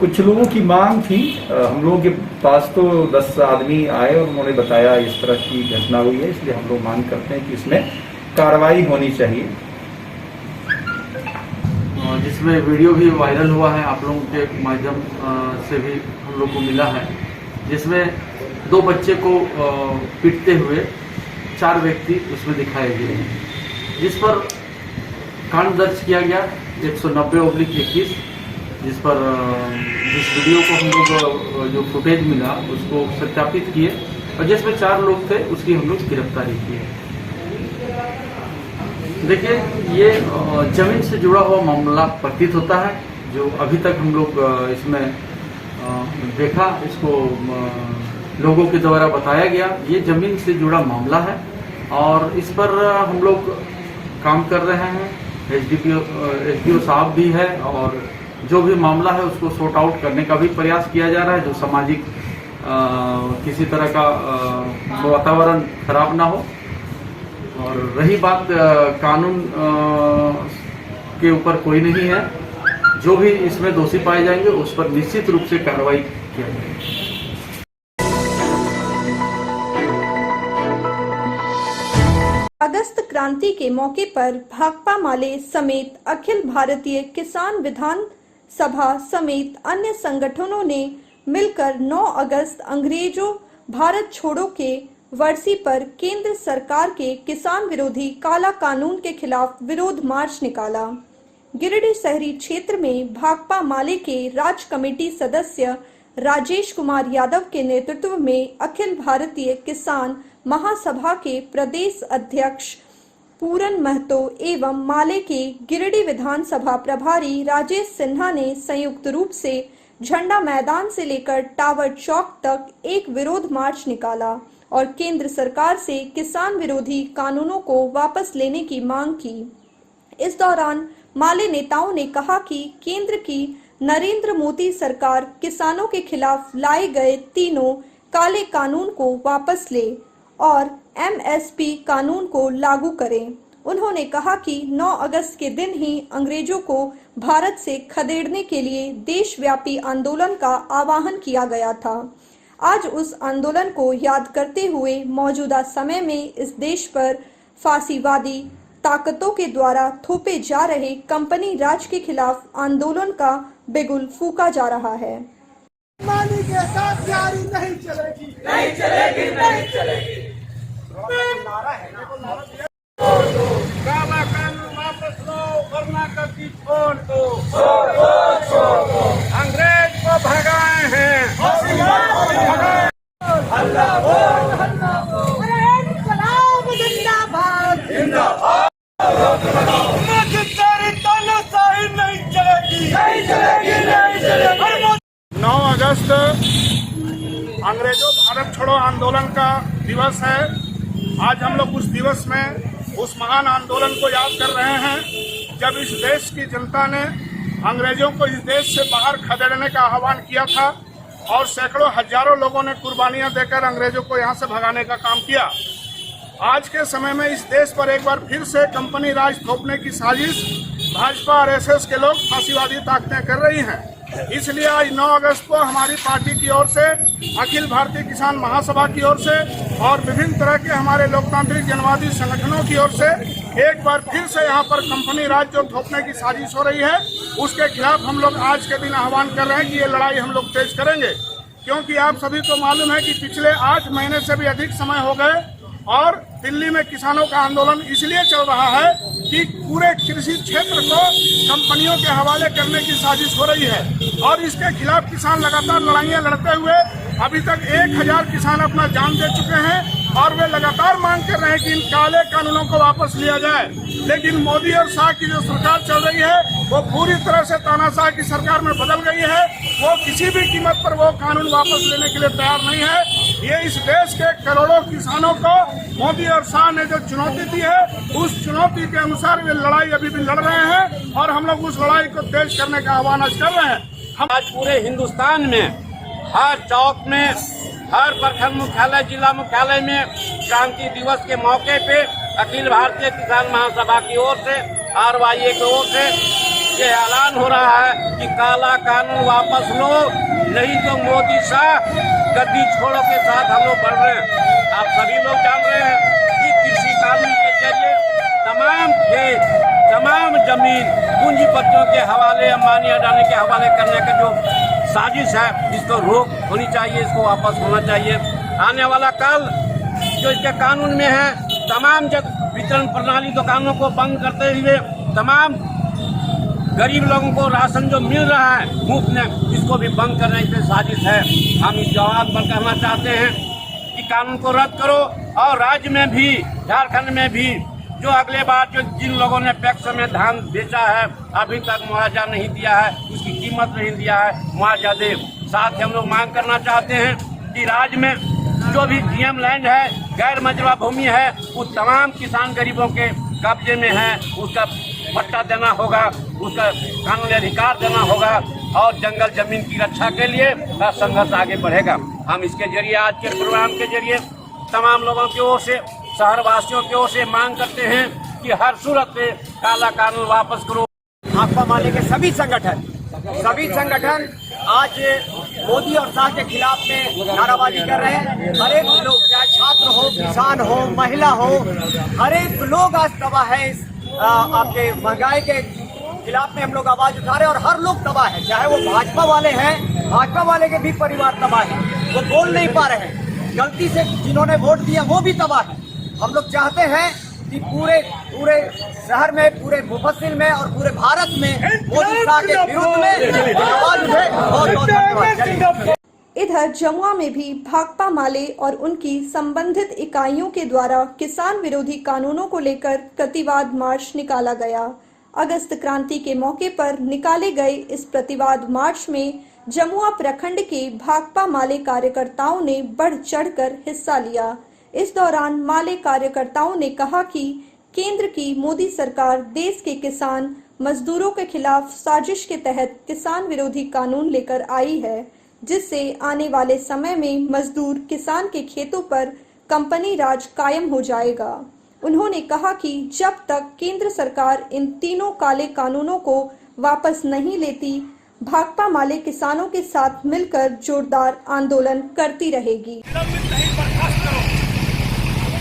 कुछ लोगों की मांग थी। हम लोगों के पास तो 10 आदमी आए और उन्होंने बताया इस तरह की घटना हुई है, इसलिए हम लोग मांग करते हैं कि इसमें कार्रवाई होनी चाहिए। जिसमें वीडियो भी वायरल हुआ है, आप लोगों के माध्यम से भी हम लोग को मिला है, जिसमें 2 बच्चे को पीटते हुए 4 व्यक्ति उसमें दिखाए गए हैं, जिस पर कांड दर्ज किया गया 190/21, जिस पर जिस वीडियो को हम लोग जो फुटेज मिला उसको सत्यापित किए और जिसमें 4 लोग थे उसकी हम लोग गिरफ्तारी की है। देखिए, ये जमीन से जुड़ा हुआ मामला प्रतीत होता है, जो अभी तक हम लोग इसमें देखा, इसको लोगों के द्वारा बताया गया। ये जमीन से जुड़ा मामला है और इस पर हम लोग काम कर रहे हैं। एसडीओ साहब भी है और जो भी मामला है उसको सॉर्ट आउट करने का भी प्रयास किया जा रहा है, जो सामाजिक किसी तरह का वातावरण खराब ना हो। और रही बात कानून के ऊपर कोई नहीं है, जो भी इसमें दोषी पाए जाएंगे उस पर निश्चित रूप से कार्रवाई किया जाएगी। अगस्त क्रांति के मौके पर भाकपा माले समेत अखिल भारतीय किसान विधान सभा समेत अन्य संगठनों ने मिलकर 9 अगस्त अंग्रेजों भारत छोड़ो के वर्सी पर केंद्र सरकार के किसान विरोधी काला कानून के खिलाफ विरोध मार्च निकाला। गिरिडीह शहरी क्षेत्र में भाकपा माले के राज्य कमेटी सदस्य राजेश कुमार यादव के नेतृत्व में अखिल भारतीय किसान महासभा के प्रदेश अध्यक्ष पूरन महतो एवं माले के गिरिडीह विधानसभा प्रभारी राजेश सिन्हा ने संयुक्त रूप से झंडा मैदान से लेकर टावर चौक तक एक विरोध मार्च निकाला और केंद्र सरकार से किसान विरोधी कानूनों को वापस लेने की मांग की। इस दौरान माले नेताओं ने कहा कि केंद्र की नरेंद्र मोदी सरकार किसानों के खिलाफ लाए गए तीनों काले कानून को वापस ले और एमएसपी कानून को लागू करें। उन्होंने कहा कि 9 अगस्त के दिन ही अंग्रेजों को भारत से खदेड़ने के लिए देशव्यापी आंदोलन का आह्वान किया गया था। आज उस आंदोलन को याद करते हुए मौजूदा समय में इस देश पर फांसीवादी ताकतों के द्वारा थोपे जा रहे कंपनी राज के खिलाफ आंदोलन का बिगुल फूंका जा रहा है। मानी के साथ यारी नहीं चलेगी, नहीं चलेगी, नहीं चलेगी। नारा है काला कानून वापस लो, कर्नाटक की छोड़ दो, अंग्रेज को भगाए हैं, हल्ला बोल, हल्ला बोल, इंकलाब जिंदाबाद, जिंदाबाद। तानाशाही नहीं चलेगी, नहीं चलेगी, नहीं चलेगी। 9 अगस्त अंग्रेजों भारत छोड़ो आंदोलन का दिवस है। आज हम लोग उस दिवस में उस महान आंदोलन को याद कर रहे हैं जब इस देश की जनता ने अंग्रेजों को इस देश से बाहर खदेड़ने का आह्वान किया था और सैकड़ों हजारों लोगं ने कुर्बानियां देकर अंग्रेजों को यहां से भगाने का काम किया। आज के समय में इस देश पर एक बार फिर से कंपनी राज थोपने की साजिश भाजपा और एसएस के लोग फांसीवादी ताकतें कर रही हैं। इसलिए आज 9 अगस्त को हमारी पार्टी की ओर से, अखिल भारतीय किसान महासभा की ओर से और विभिन्न तरह के हमारे लोकतांत्रिक जनवादी संगठनों की ओर से एक बार फिर से यहाँ पर कंपनी राज जो थोपने की साजिश हो रही है उसके खिलाफ हम लोग आज के दिन आह्वान कर रहे हैं कि ये लड़ाई हम लोग तेज करेंगे। क्योंकि आप सभी को मालूम है कि पिछले 8 महीने से भी अधिक समय हो गए और दिल्ली में किसानों का आंदोलन इसलिए चल रहा है कि पूरे कृषि क्षेत्र को कंपनियों के हवाले करने की साजिश हो रही है और इसके खिलाफ किसान लगातार लड़ाइयां लड़ते हुए अभी तक 1000 किसान अपना जान दे चुके हैं और वे लगातार मांग कर रहे हैं कि इन काले कानूनों को वापस लिया जाए। लेकिन मोदी और शाह की जो सरकार चल रही है वो पूरी तरह से तानाशाह की सरकार में बदल गई है। वो किसी भी कीमत पर वो कानून वापस लेने के लिए तैयार नहीं है। ये इस देश के करोड़ों किसानों को मोदी और शाह ने जो चुनौती दी है उस चुनौती के अनुसार वे लड़ाई अभी भी लड़ रहे हैं और हम लोग उस लड़ाई को तेज करने का आह्वान आज कर रहे हैं। हम आज पूरे हिंदुस्तान में हर चौक में, हर प्रखंड मुख्यालय, जिला मुख्यालय में क्रांति दिवस के मौके पे अखिल भारतीय किसान महासभा की ओर से, RYA की ओर से ये ऐलान हो रहा है कि काला कानून वापस लो, नहीं तो मोदी शाह गद्दी छोड़ो के साथ हम लोग बढ़ रहे हैं। आप सभी लोग जान रहे हैं कि कृषि कानून के जरिए तमाम खेत, तमाम जमीन पूंजीपतियों के हवाले, अंबानी अडानी के हवाले करने का जो साजिश है इसको रोक होनी चाहिए, इसको वापस होना चाहिए। आने वाला कल जो इसके कानून में है तमाम वितरण प्रणाली दुकानों को बंद करते हुए तमाम गरीब लोगों को राशन जो मिल रहा है मुफ्त में इसको भी बंद करने की साजिश है। हम इस जवाब पर कहना चाहते हैं कि कानून को रद्द करो और राज्य में भी, झारखंड में भी जो अगले बार जो जिन लोगों ने पैक्स में धान बेचा है अभी तक मुआवजा नहीं दिया है, उसकी कीमत नहीं दिया है, मुआवजा दे। साथ ही हम लोग मांग करना चाहते हैं कि राज्य में जो भी GM लैंड है, गैर मंजूरा भूमि है, उस तमाम किसान गरीबों के कब्जे में है, उसका पट्टा देना होगा, उसका कानूनी अधिकार देना होगा और जंगल जमीन की रक्षा के लिए संघर्ष आगे बढ़ेगा। हम इसके जरिए, आज के प्रोग्राम के जरिए तमाम लोगों की ओर से, शहरवासियों की ओर से मांग करते हैं कि हर सूरत में काला कानून वापस करो। भाकपा माले के सभी संगठन आज मोदी और शाह के खिलाफ में नाराबाजी कर रहे हैं। हर एक लोग, चाहे छात्र हो, किसान हो, महिला हो, हर एक लोग आज तबाह है। इस आपके महंगाई के खिलाफ में हम लोग आवाज उठा रहे हैं और हर लोग तबाह है। चाहे वो भाजपा वाले हैं, भाजपा वाले के भी परिवार तबाह है, वो बोल नहीं पा रहे हैं। गलती से जिन्होंने वोट दिया वो भी तबाह है। हम लोग चाहते हैं कि पूरे शहर में, पूरे मुफस्सिल में और पूरे भारत में मोदी शाह के विरुद्ध में आवाज उठे। बहुत धन्यवाद। इधर जमुआ में भी भाकपा माले और उनकी संबंधित इकाइयों के द्वारा किसान विरोधी कानूनों को लेकर प्रतिवाद मार्च निकाला गया। अगस्त क्रांति के मौके पर निकाले गए इस प्रतिवाद मार्च में जमुआ प्रखंड के भाकपा माले कार्यकर्ताओं ने बढ़ चढ़कर हिस्सा लिया। इस दौरान माले कार्यकर्ताओं ने कहा कि केंद्र की मोदी सरकार देश के किसान मजदूरों के खिलाफ साजिश के तहत किसान विरोधी कानून लेकर आई है, जिससे आने वाले समय में मजदूर किसान के खेतों पर कंपनी राज कायम हो जाएगा। उन्होंने कहा कि जब तक केंद्र सरकार इन तीनों काले कानूनों को वापस नहीं लेती, भाकपा माले किसानों के साथ मिलकर जोरदार आंदोलन करती रहेगी।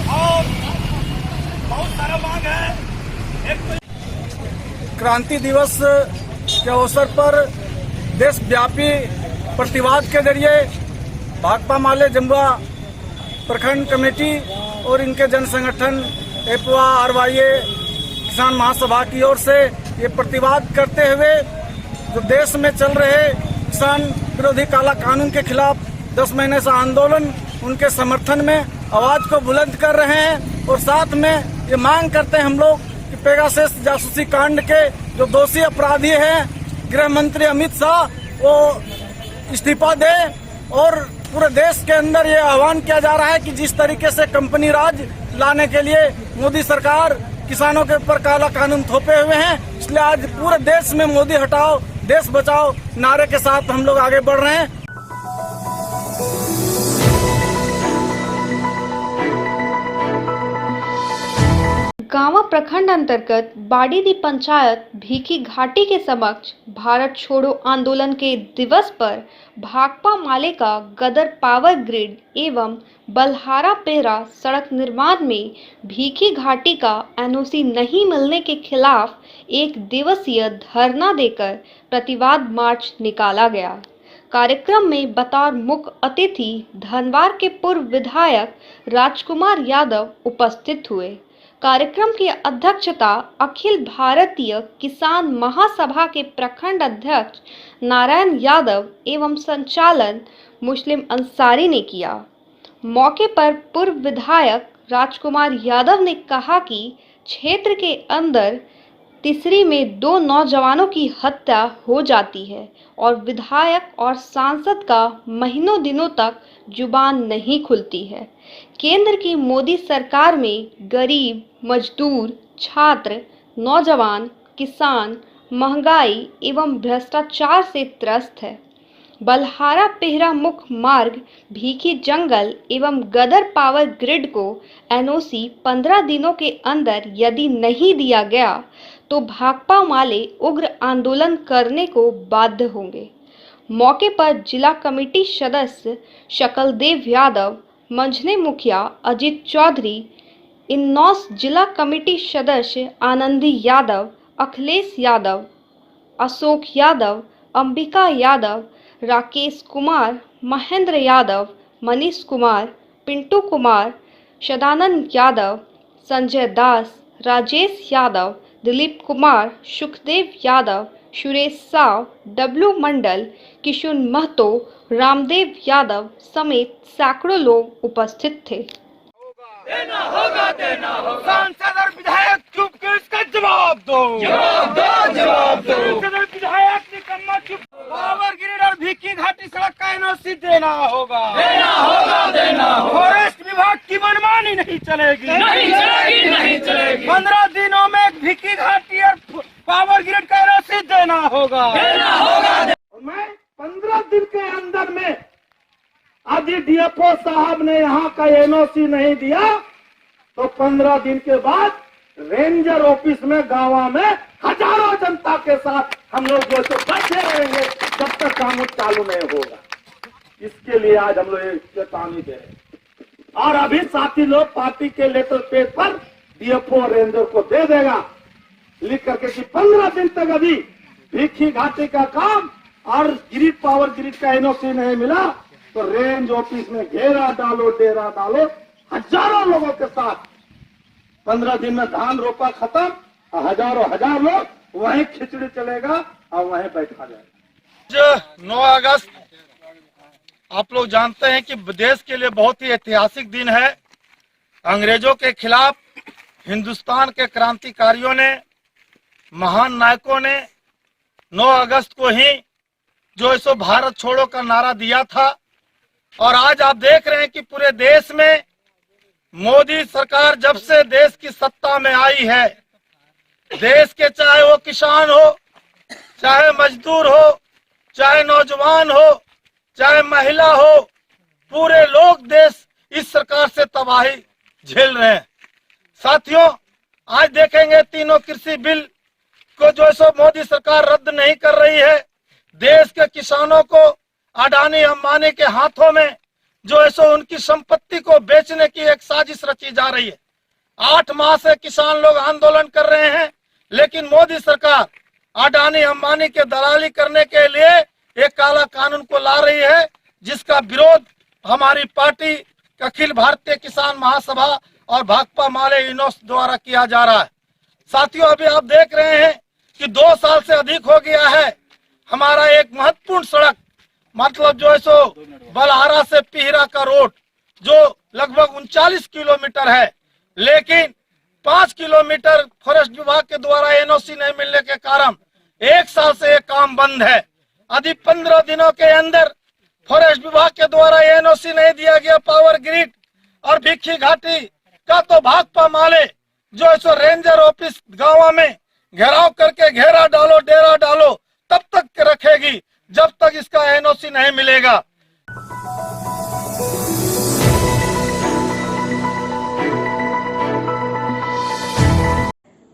और बहुत सारा मांग है। क्रांति दिवस के अवसर पर देशव्यापी प्रतिवाद के जरिए भाकपा माले जमुआ प्रखंड कमेटी और इनके जन संगठन एपवा आरवाईए किसान महासभा की ओर से ये प्रतिवाद करते हुए जो देश में चल रहे किसान विरोधी काला कानून के खिलाफ 10 महीने से आंदोलन, उनके समर्थन में आवाज को बुलंद कर रहे हैं। और साथ में ये मांग करते हैं हम लोग कि पेगासस जासूसी कांड के जो दोषी अपराधी हैं गृह मंत्री अमित शाह, वो इस्तीफा दे। और पूरे देश के अंदर ये आह्वान किया जा रहा है कि जिस तरीके से कंपनी राज लाने के लिए मोदी सरकार किसानों के ऊपर काला कानून थोपे हुए हैं, इसलिए आज पूरे देश में मोदी हटाओ देश बचाओ नारे के साथ हम लोग आगे बढ़ रहे हैं। गांवा प्रखंड अंतर्गत बाड़ीदी पंचायत भीखी घाटी के समक्ष भारत छोड़ो आंदोलन के दिवस पर भाकपा माले का गदर पावर ग्रिड एवं बलहारा पेहरा सड़क निर्माण में भीखी घाटी का एनओसी नहीं मिलने के खिलाफ एक दिवसीय धरना देकर प्रतिवाद मार्च निकाला गया। कार्यक्रम में बतौर मुख्य अतिथि धनवार के पूर्व विधायक राजकुमार यादव उपस्थित हुए। कार्यक्रम की अध्यक्षता अखिल भारतीय किसान महासभा के प्रखंड अध्यक्ष नारायण यादव एवं संचालन मुस्लिम अंसारी ने किया। मौके पर पूर्व विधायक राजकुमार यादव ने कहा कि क्षेत्र के अंदर तीसरी में 2 नौजवानों की हत्या हो जाती है और विधायक और सांसद का महीनों दिनों तक जुबान नहीं खुलती है। केंद्र की मोदी सरकार में गरीब, मजदूर, छात्र, नौजवान, किसान महंगाई एवं भ्रष्टाचार से त्रस्त है। बलहारा पेहरा मुख्य मार्ग भीखी जंगल एवं गदर पावर ग्रिड को एनओसी 15 दिनों के अंदर यदि नहीं दिया गया तो भाकपा माले उग्र आंदोलन करने को बाध्य होंगे। मौके पर जिला कमेटी सदस्य शकलदेव यादव, मंझने मुखिया अजीत चौधरी, इन्नौस जिला कमेटी सदस्य आनंदी यादव, अखिलेश यादव, अशोक यादव, अंबिका यादव, राकेश कुमार, महेंद्र यादव, मनीष कुमार, पिंटू कुमार, सदानंद यादव, संजय दास, राजेश यादव, दिलीप कुमार, सुखदेव यादव, सुरेश साव, डब्लू मंडल, किशुन महतो, रामदेव यादव समेत सैकड़ों लोग उपस्थित थे। देना होगा, देना होगा। सांसद और विधायक चुप के इसका जवाब दो, जवाब दो, जवाब दो। सांसद और विधायक निकम्मा चुप। पावर ग्रिड और भीखी घाटी सड़क का एनओसी देना होगा, देना होगा, देना होगा। फॉरेस्ट विभाग की मनमानी नहीं चलेगी, नहीं चलेगी, नहीं चलेगी। 15 दिनों में भीखी घाटी और पावर ग्रिड का एनओसी देना होगा, देना होगा। मैं 15 दिन के अंदर में यदि डीएफओ साहब ने यहाँ का एनओसी नहीं दिया तो 15 दिन के बाद रेंजर ऑफिस में गांव में हजारों जनता के साथ हम लोग जो तो बैठे रहेंगे जब तक काम चालू नहीं होगा। इसके लिए आज हम लोग ये चेतावनी दे रहे हैं। और अभी साथी लोग पार्टी के लेटर पेज पर डीएफओ रेंजर को दे देगा लिख करके कि 15 दिन तक अभी भीखी घाटी का काम और ग्रिड पावर ग्रिड का एनओसी नहीं मिला तो रेंज ऑफिस में घेरा डालो, डेरा डालो, हजारों लोगों के साथ 15 दिन में धान रोपा खत्म और हजार लोग वहीं खिचड़ी चलेगा और वहीं बैठा जाएगा। 9 अगस्त आप लोग जानते हैं कि देश के लिए बहुत ही ऐतिहासिक दिन है। अंग्रेजों के खिलाफ हिंदुस्तान के क्रांतिकारियों ने, महान नायकों ने 9 अगस्त को ही जो इसो भारत छोड़ो का नारा दिया था। और आज आप देख रहे हैं कि पूरे देश में मोदी सरकार जब से देश की सत्ता में आई है, देश के चाहे वो किसान हो, चाहे मजदूर हो, चाहे नौजवान हो, चाहे महिला हो, पूरे लोग देश इस सरकार से तबाही झेल रहे हैं। साथियों, आज देखेंगे तीनों कृषि बिल को जो सो मोदी सरकार रद्द नहीं कर रही है। देश के किसानों को अडानी अंबानी के हाथों में जो है सो उनकी संपत्ति को बेचने की एक साजिश रची जा रही है। 8 माह से किसान लोग आंदोलन कर रहे हैं, लेकिन मोदी सरकार अडानी अंबानी के दलाली करने के लिए एक काला कानून को ला रही है, जिसका विरोध हमारी पार्टी अखिल भारतीय किसान महासभा और भाकपा माले इनोस द्वारा किया जा रहा है। साथियों, अभी आप देख रहे हैं कि 2 साल से अधिक हो गया है हमारा एक महत्वपूर्ण सड़क मतलब जो है सो बलहारा से पिहरा का रोड जो लगभग 39 किलोमीटर है, लेकिन 5 किलोमीटर फॉरेस्ट विभाग के द्वारा एनओसी नहीं मिलने के कारण 1 साल से ये काम बंद है। यदि 15 दिनों के अंदर फॉरेस्ट विभाग के द्वारा एनओसी नहीं दिया गया पावर ग्रिड और भिक्खी घाटी का, तो भाकपा माले जो है सो रेंजर ऑफिस गाँव में घेराव करके घेरा डालो डेरा डालो तब तक रखेगी जब तक इसका एनओसी नहीं मिलेगा।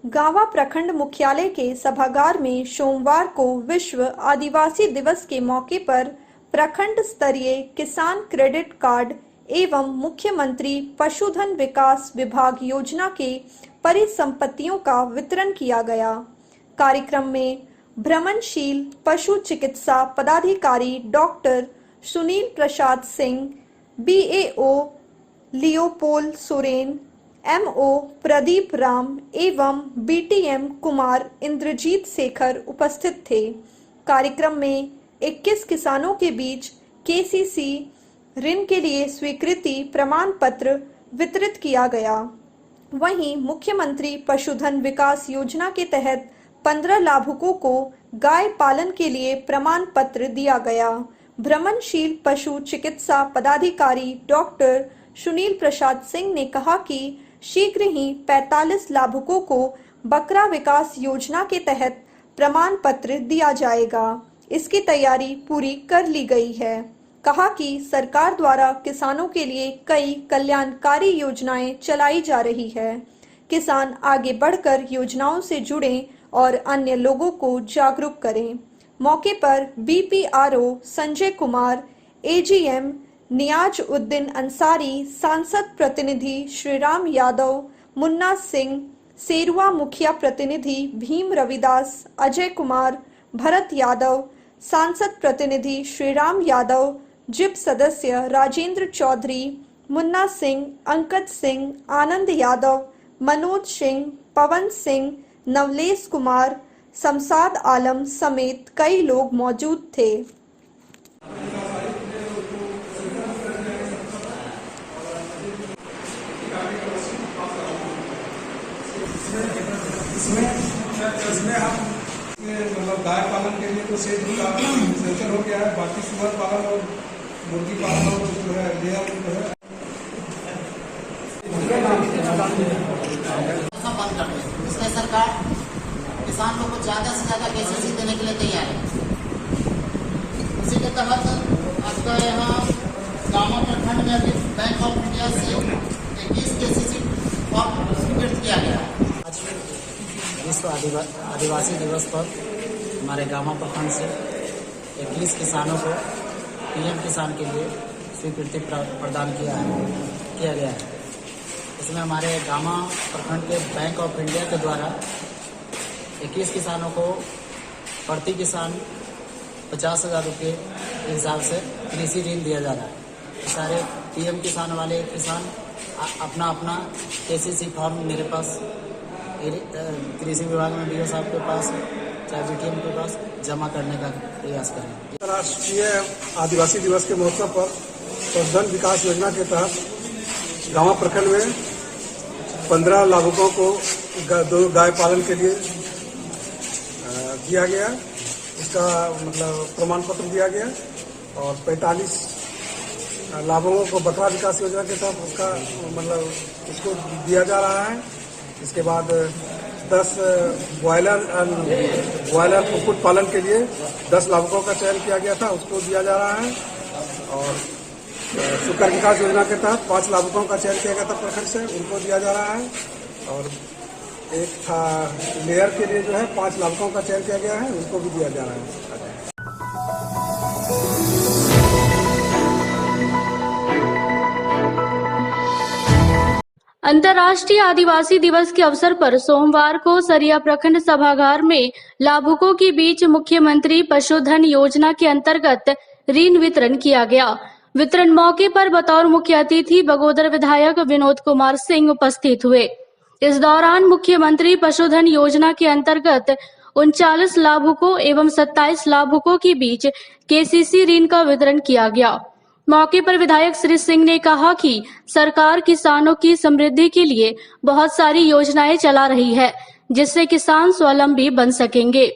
गावा प्रखंड मुख्यालय के सभागार में सोमवार को विश्व आदिवासी दिवस के मौके पर प्रखंड स्तरीय किसान क्रेडिट कार्ड एवं मुख्यमंत्री पशुधन विकास विभाग योजना के परिसंपत्तियों का वितरण किया गया। कार्यक्रम में भ्रमणशील पशु चिकित्सा पदाधिकारी doctor Sunil Prasad Singh, BAO Leopold Soren, MO Pradeep Ram एवं BTM कुमार इंद्रजीत शेखर उपस्थित थे। कार्यक्रम में 21 किसानों के बीच KCC ऋण के लिए स्वीकृति प्रमाण पत्र वितरित किया गया। वहीं मुख्यमंत्री पशुधन विकास योजना के तहत 15 लाभुकों को गाय पालन के लिए प्रमाण पत्र दिया गया। भ्रमणशील पशु चिकित्सा पदाधिकारी डॉक्टर सुनील प्रसाद सिंह ने कहा कि शीघ्र ही 45 लाभुकों को बकरा विकास योजना के तहत प्रमाण पत्र दिया जाएगा। इसकी तैयारी पूरी कर ली गई है। कहा कि सरकार द्वारा किसानों के लिए कई कल्याणकारी योजनाएं चलाई जा रही है। किसान आगे बढ़कर योजनाओं से जुड़ें और अन्य लोगों को जागरूक करें। मौके पर BPRO संजय कुमार, AGM नियाज उद्दीन अंसारी, सांसद प्रतिनिधि श्रीराम यादव, मुन्ना सिंह, सेरुआ मुखिया प्रतिनिधि भीम रविदास, अजय कुमार, भरत यादव, सांसद प्रतिनिधि श्रीराम यादव, जिप सदस्य राजेंद्र चौधरी, मुन्ना सिंह, अंकज सिंह, आनंद यादव, मनोज सिंह, पवन सिंह, नवलेश कुमार, शमशाद आलम समेत कई लोग मौजूद थे। इसमें हम मतलब गाय पालन के लिए तो सेंटर हो गया है, बाकी सुअर पालन और मुर्गी पालन और जो है लेयर जो है बंद कर दें। इसलिए सरकार किसान लोग को ज़्यादा से ज़्यादा KCC देने के लिए तैयार है। इसी के तहत आपका यहाँ गामा प्रखंड में अभी बैंक ऑफ इंडिया से 21 KCC फॉर्म स्वीकृत किया गया है। आज विश्व आदिवासी दिवस पर हमारे गामा प्रखंड से 21 किसानों को PM किसान के लिए स्वीकृति प्रदान किया गया है। इसमें हमारे गामा प्रखंड के बैंक ऑफ इंडिया के द्वारा 21 किसानों को प्रति किसान 50,000 रुपये के हिसाब से कृषि ऋण दिया जा रहा है। सारे PM किसान वाले किसान अपना अपना KCC फॉर्म मेरे पास कृषि विभाग में BO साहब के पास चाहे BTM के पास जमा करने का प्रयास करें। राष्ट्रीय आदिवासी दिवस के मौके पर पशुधन विकास योजना के तहत गामा प्रखंड में 15 लाभुकों को गाय पालन के लिए दिया गया। इसका मतलब प्रमाण पत्र दिया गया और 45 लाभुकों को बकरा विकास योजना के तहत उसका मतलब उसको दिया जा रहा है। इसके बाद 10 ब्रॉयलर कुक्कुट पालन के लिए 10 लाभुकों का चयन किया गया था, उसको दिया जा रहा है। और सुकर विकास योजना के तहत 5 लाभुकों का चयन किया गया था प्रखंड से, उनको दिया जा रहा है। और एक था लेयर के लिए जो है 5 लाभुकों का चयन किया गया है, उनको भी दिया जा रहा है। अंतर्राष्ट्रीय आदिवासी दिवस के अवसर पर सोमवार को सरिया प्रखंड सभागार में लाभुकों के बीच मुख्यमंत्री पशुधन योजना के अंतर्गत ऋण वितरण किया गया। वितरण मौके पर बतौर मुख्य अतिथि बगोदर विधायक विनोद कुमार सिंह उपस्थित हुए। इस दौरान मुख्यमंत्री पशुधन योजना के अंतर्गत 39 लाभुकों एवं 27 लाभुकों के बीच केसीसी ऋण का वितरण किया गया। मौके पर विधायक श्री सिंह ने कहा कि सरकार किसानों की समृद्धि के लिए बहुत सारी योजनाएं चला रही है, जिससे किसान स्वावलंबी बन सकेंगे।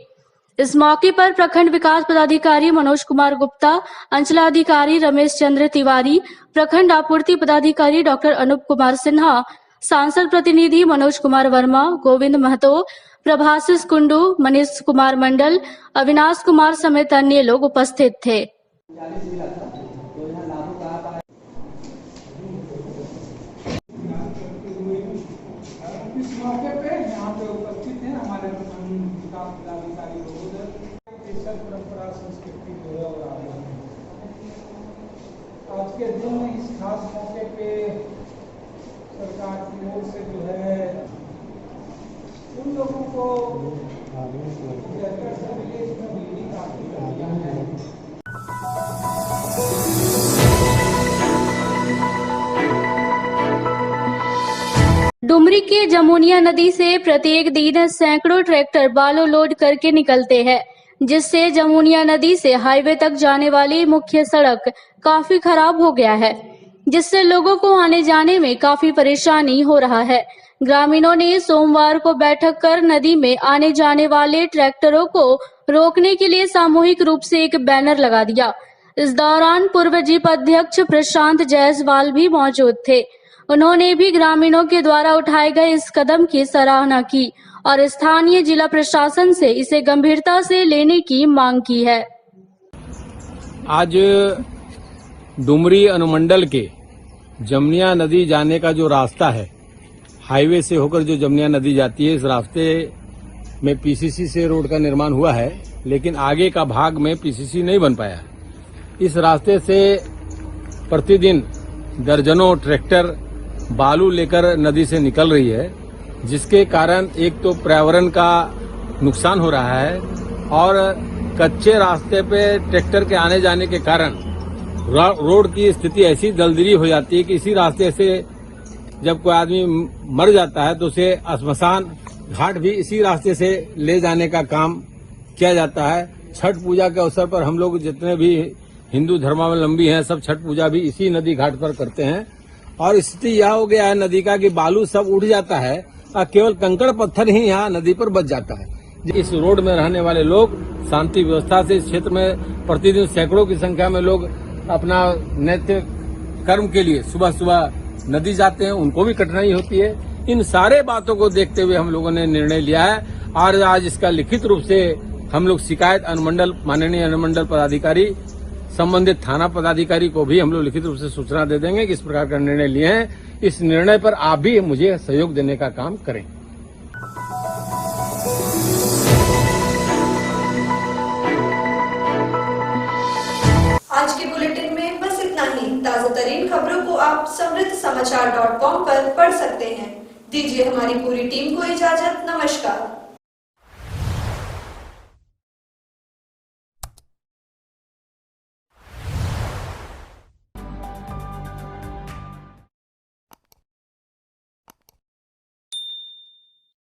इस मौके पर प्रखंड विकास पदाधिकारी मनोज कुमार गुप्ता, अंचलाधिकारी रमेश चंद्र तिवारी, प्रखंड आपूर्ति पदाधिकारी डॉक्टर अनूप कुमार सिन्हा, सांसद प्रतिनिधि मनोज कुमार वर्मा, गोविंद महतो, प्रभासिस कुंडू, मनीष कुमार मंडल, अविनाश कुमार समेत अन्य लोग उपस्थित थे। इस मौके पे यहाँ पे उपस्थित हैं हमारे विकास पदाधिकारी परंपरा संस्कृति आज के दिन में इस खास मौके पे सरकार की ओर से जो है उन लोगों को डुमरी के जमुनिया नदी से प्रत्येक दिन सैकड़ों ट्रैक्टर बालू लोड करके निकलते हैं, जिससे जमुनिया नदी से हाईवे तक जाने वाली मुख्य सड़क काफी खराब हो गया है, जिससे लोगों को आने जाने में काफी परेशानी हो रहा है। ग्रामीणों ने सोमवार को बैठक कर नदी में आने जाने वाले ट्रैक्टरों को रोकने के लिए सामूहिक रूप से एक बैनर लगा दिया। इस दौरान पूर्व जीप अध्यक्ष प्रशांत जायसवाल भी मौजूद थे। उन्होंने भी ग्रामीणों के द्वारा उठाए गए इस कदम की सराहना की और स्थानीय जिला प्रशासन से इसे गंभीरता से लेने की मांग की है। आज डुमरी अनुमंडल के जमुनिया नदी जाने का जो रास्ता है, हाईवे से होकर जो जमुनिया नदी जाती है, इस रास्ते में पीसीसी से रोड का निर्माण हुआ है, लेकिन आगे का भाग में पीसीसी नहीं बन पाया। इस रास्ते से प्रतिदिन दर्जनों ट्रैक्टर बालू लेकर नदी से निकल रही है, जिसके कारण एक तो पर्यावरण का नुकसान हो रहा है और कच्चे रास्ते पे ट्रैक्टर के आने जाने के कारण रोड की स्थिति ऐसी दलदली हो जाती है कि इसी रास्ते से जब कोई आदमी मर जाता है तो उसे श्मशान घाट भी इसी रास्ते से ले जाने का काम किया जाता है। छठ पूजा के अवसर पर हम लोग जितने भी हिंदू धर्मावलंबी हैं, सब छठ पूजा भी इसी नदी घाट पर करते हैं। और स्थिति यह हो गया है नदी का कि बालू सब उठ जाता है और केवल कंकड़ पत्थर ही यहाँ नदी पर बच जाता है। इस रोड में रहने वाले लोग शांति व्यवस्था से इस क्षेत्र में प्रतिदिन सैकड़ों की संख्या में लोग अपना नित्य कर्म के लिए सुबह सुबह नदी जाते हैं, उनको भी कठिनाई होती है। इन सारे बातों को देखते हुए हम लोगों ने निर्णय लिया है और आज इसका लिखित रूप से हम लोग शिकायत अनुमंडल माननीय अनुमंडल पदाधिकारी संबंधित थाना पदाधिकारी को भी हम लोग लिखित रूप से सूचना दे देंगे कि इस प्रकार का निर्णय लिए हैं। इस निर्णय पर आप भी मुझे सहयोग देने का काम करें। आज के बुलेटिन में बस इतना ही। ताजा तरीन खबरों को आप समृद्धसमाचार.com पर पढ़ सकते हैं। दीजिए हमारी पूरी टीम को इजाजत। नमस्कार।